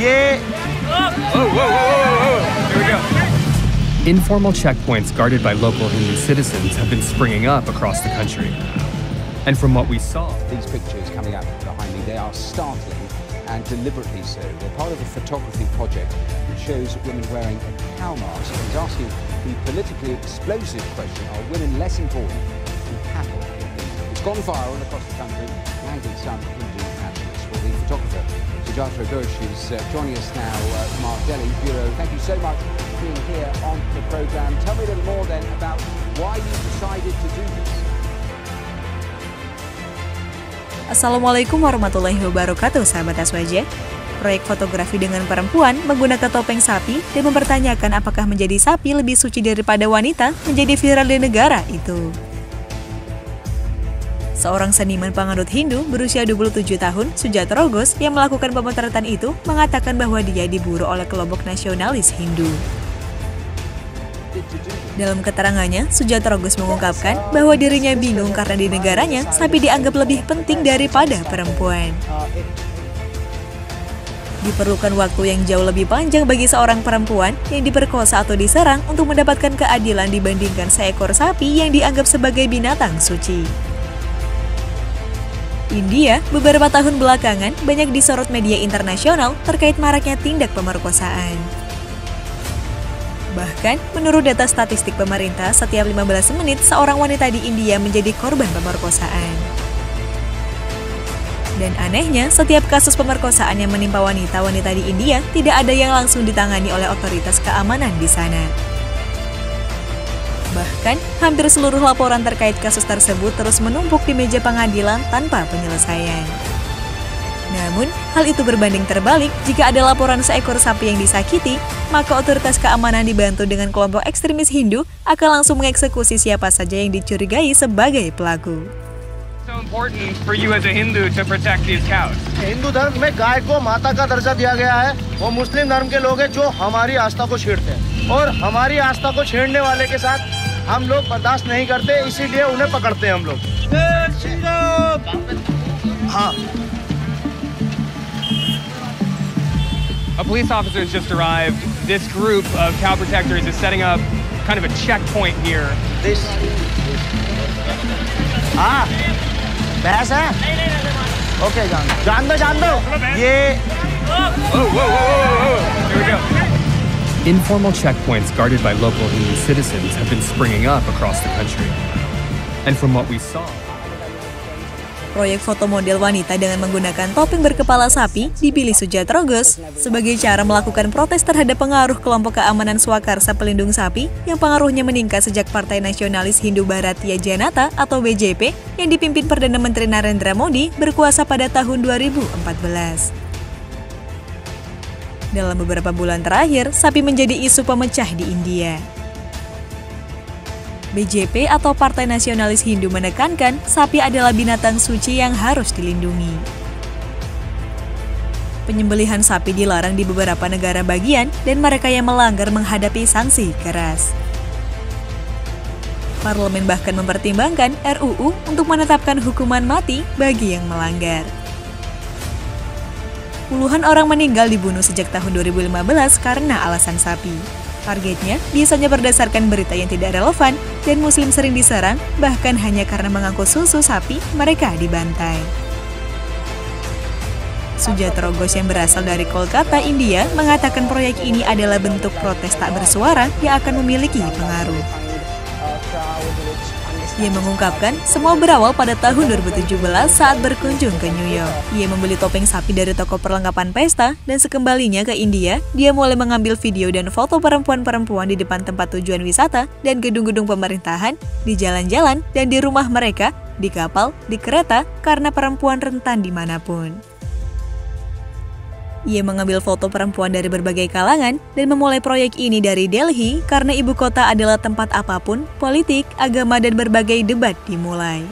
ये Whoa, whoa, whoa, whoa, whoa. Here we go. Informal checkpoints guarded by local Hindu citizens have been springing up across the country. And from what we saw, these pictures coming up behind me, they are startling and deliberately so. They're part of a photography project that shows women wearing a cow mask and is asking the politically explosive question, are women less important than cattle? It's gone viral across the country, angering some Hindu nationalists. Well, the photographer, Sujatra Ghosh, is joining us now from our Delhi bureau. Thank you so much for being here on the programme. Tell me a little more then about why you decided to do this. Assalamualaikum warahmatullahi wabarakatuh, sahabat SWJ. Proyek fotografi dengan perempuan menggunakan topeng sapi dan mempertanyakan apakah menjadi sapi lebih suci daripada wanita menjadi viral di negara itu. Seorang seniman penganut Hindu berusia 27 tahun, Sujatra Ghosh, yang melakukan pemotretan itu mengatakan bahwa dia diburu oleh kelompok nasionalis Hindu. Dalam keterangannya, Sujatra Ghosh mengungkapkan bahwa dirinya bingung karena di negaranya sapi dianggap lebih penting daripada perempuan. Diperlukan waktu yang jauh lebih panjang bagi seorang perempuan yang diperkosa atau diserang untuk mendapatkan keadilan dibandingkan seekor sapi yang dianggap sebagai binatang suci. India beberapa tahun belakangan banyak disorot media internasional terkait maraknya tindak pemerkosaan. Bahkan, menurut data statistik pemerintah, setiap 15 menit seorang wanita di India menjadi korban pemerkosaan. Dan anehnya, setiap kasus pemerkosaan yang menimpa wanita-wanita di India tidak ada yang langsung ditangani oleh otoritas keamanan di sana. Bahkan, hampir seluruh laporan terkait kasus tersebut terus menumpuk di meja pengadilan tanpa penyelesaian. Namun, hal itu berbanding terbalik jika ada laporan seekor sapi yang disakiti, maka otoritas keamanan dibantu dengan kelompok ekstremis Hindu akan langsung mengeksekusi siapa saja yang dicurigai sebagai pelaku. So important for you as a Hindu to protect these cows. Hindu धर्म में गाय को माता का दर्जा दिया गया है। वो मुस्लिम धर्म के लोग हैं जो हमारी आस्था को छेड़ते हैं और हमारी आस्था को छेड़ने वाले के साथ हम लोग बर्दाश्त नहीं करते, इसीलिए उन्हें पकड़ते हैं हम लोग। हाँ। A police officer has just arrived. This group of cow protectors is setting up kind of a checkpoint here. This. हाँ, भैंस है? Okay, जान दो। ये. Whoa, whoa, whoa, whoa. Here we go. Informal checkpoints guarded by local Hindu citizens have been springing up across the country. And from what we saw, proyek foto model wanita dengan menggunakan topeng berkepala sapi dipilih Sujatra Ghosh sebagai cara melakukan protes terhadap pengaruh kelompok keamanan Swakarsa pelindung sapi yang pengaruhnya meningkat sejak Partai Nasionalis Hindu Bharatiya Janata atau BJP yang dipimpin Perdana Menteri Narendra Modi berkuasa pada tahun 2014. Dalam beberapa bulan terakhir, sapi menjadi isu pemecah di India. BJP atau Partai Nasionalis Hindu menekankan sapi adalah binatang suci yang harus dilindungi. Penyembelihan sapi dilarang di beberapa negara bagian dan mereka yang melanggar menghadapi sanksi keras. Parlemen bahkan mempertimbangkan RUU untuk menetapkan hukuman mati bagi yang melanggar. Puluhan orang meninggal dibunuh sejak tahun 2015 karena alasan sapi. Targetnya biasanya berdasarkan berita yang tidak relevan dan muslim sering diserang, bahkan hanya karena mengaku susu sapi mereka dibantai. Sujatra Ghosh yang berasal dari Kolkata, India, mengatakan proyek ini adalah bentuk protes tak bersuara yang akan memiliki pengaruh. Ia mengungkapkan semua berawal pada tahun 2017 saat berkunjung ke New York. Ia membeli topeng sapi dari toko perlengkapan pesta dan sekembalinya ke India, dia mulai mengambil video dan foto perempuan-perempuan di depan tempat tujuan wisata dan gedung-gedung pemerintahan, di jalan-jalan dan di rumah mereka, di kapal, di kereta, karena perempuan rentan dimanapun. Ia mengambil foto perempuan dari berbagai kalangan dan memulai proyek ini dari Delhi karena ibu kota adalah tempat apapun, politik, agama, dan berbagai debat dimulai.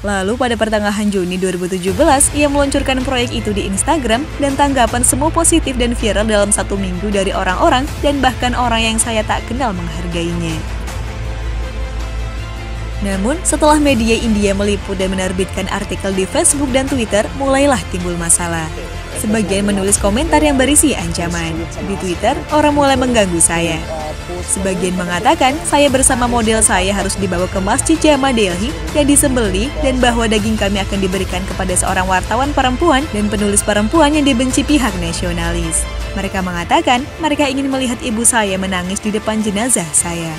Lalu pada pertengahan Juni 2017, ia meluncurkan proyek itu di Instagram dan tanggapan semua positif dan viral dalam 1 minggu dari orang-orang dan bahkan orang yang saya tak kenal menghargainya. Namun, setelah media India meliput dan menerbitkan artikel di Facebook dan Twitter, mulailah timbul masalah. Sebagian menulis komentar yang berisi ancaman. Di Twitter, orang mulai mengganggu saya. Sebagian mengatakan saya bersama model saya harus dibawa ke Masjid Jama Delhi dan disembelih, dan bahwa daging kami akan diberikan kepada seorang wartawan perempuan dan penulis perempuan yang dibenci pihak nasionalis. Mereka mengatakan mereka ingin melihat ibu saya menangis di depan jenazah saya.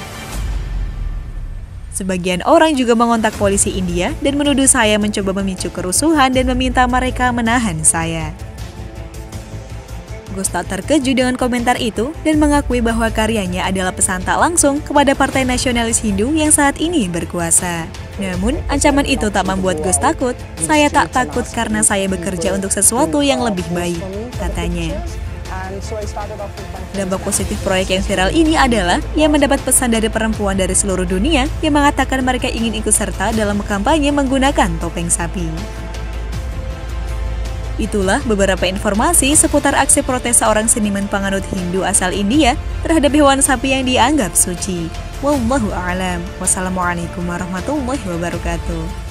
Sebagian orang juga mengontak polisi India dan menuduh saya mencoba memicu kerusuhan dan meminta mereka menahan saya. Ghost tak terkejut dengan komentar itu dan mengakui bahwa karyanya adalah pesan tak langsung kepada Partai Nasionalis Hindu yang saat ini berkuasa. Namun, ancaman itu tak membuat Ghost takut. Saya tak takut karena saya bekerja untuk sesuatu yang lebih baik, katanya. Dampak positif proyek yang viral ini adalah ia mendapat pesan dari perempuan dari seluruh dunia yang mengatakan mereka ingin ikut serta dalam kampanye menggunakan topeng sapi. Itulah beberapa informasi seputar aksi protes seorang seniman penganut Hindu asal India terhadap hewan sapi yang dianggap suci. Wallahu a'lam. Wassalamualaikum warahmatullahi wabarakatuh.